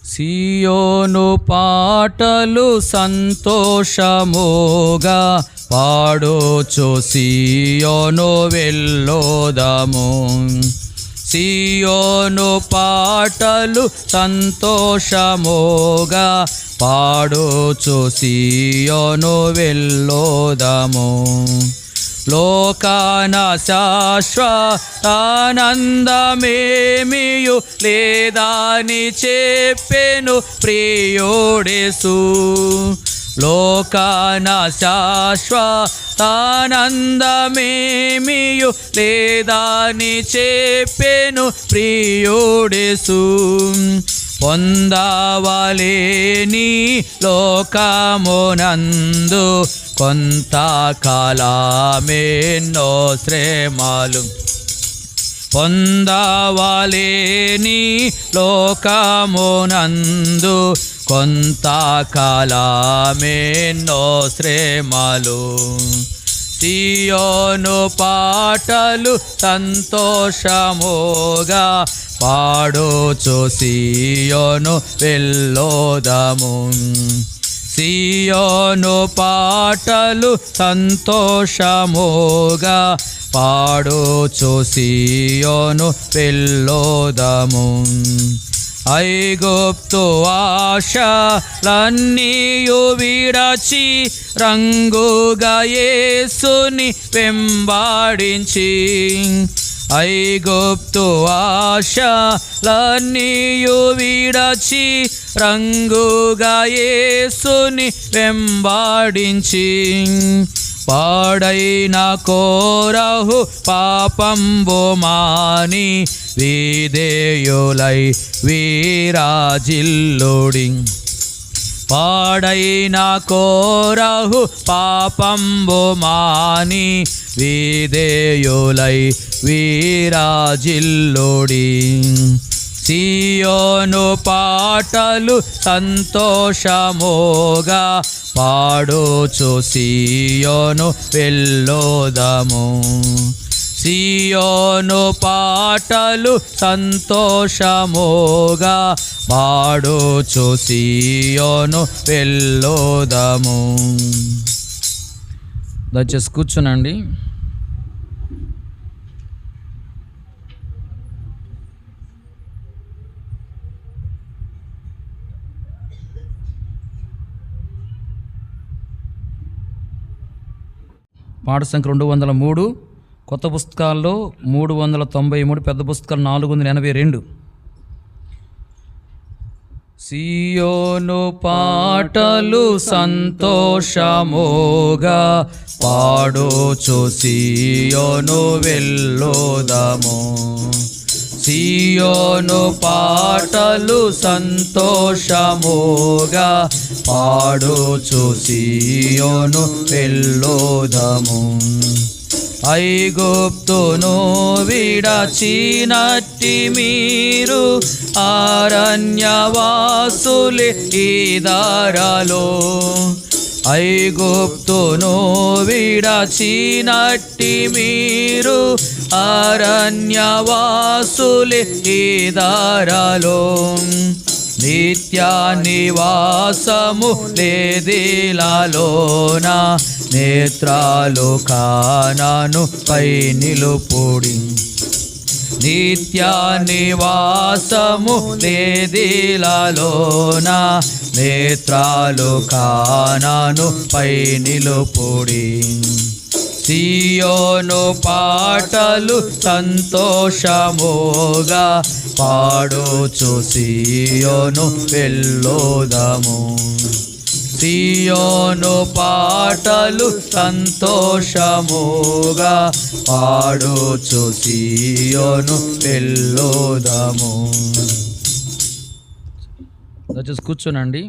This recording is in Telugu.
సియోను పాటలు సంతోషముగా పాడుచు సియోను వెళ్ళోదము. సియోను పాటలు సంతోషముగా పాడుచు సియోను వెళ్ళోదము. లోకాన శాశ్వతానందమేమియు లేదాని చెప్పెను ప్రియుడేసు. లోకాన శాశ్వతానందమేమియు లేదాని చెప్పెను ప్రియుడేసు. పొందవలేని లోకమునందు కొంతకాలమెన్నో శ్రమలు. పొందవలేని లోకమునందు కొంతకాలమెన్నో శ్రమలు. సియోను పాటలు సంతోషముగా పాడుచు సియోను వెళ్ళోదము. సియోను పాటలు సంతోషముగా పాడుచు సియోను వెళ్ళోదము. ఐగుప్తు ఆశలన్నీయు విడచి రంగుగా యేసుని వెంబడించి. ఐగుప్తు ఆశలన్నీయు విడచి రంగుగా యేసుని వెంబడించి. పాడైన కోరహు పాపంబు మాని విధేయులై వీరాజిల్లుడి. పాడైన కోరహు పాపంబు మాని విధేయులై వీరాజిల్లుడి. సియోను పాటలు సంతోషముగా పాడుచు సియోను వెళ్ళోదము. సియోను పాటలు సంతోషముగా పాడుచు సియోను వెళ్ళోదము. దయచేసి కూర్చునండి. పాట సంఖ్య 203, కొత్త పుస్తకాల్లో 393, పెద్ద పుస్తకాలు 482. సియోను పాటలు సంతోషముగా పాడుచు సియోను వెళ్ళోదము. సియోను పాటలు సంతోషముగా పాడుచు సియోను వెళ్ళోదము. ఐగుప్తును విడచినట్టి మీరు అరణ్యవాసులే ఈ దారాలో. ఐగుప్తును విడచినట్టి మీరు అరణ్యవాసులే ఈ దారాలో. నిత్య నివాసము లేదిలాలోన నేత్రాలు కానాను పై నిలుపుడి. నిత్య నివాసము లేదిలాలోన నేత్రాలు కానాను పై నిలుపుడి. సియోను పాటలు సంతోషముగా పాడుచు సియోను వెళ్ళోదము. సియోను పాటలు సంతోషముగా పాడుచు సియోను వెళ్ళోదము. దయచేసి కూర్చోనండి.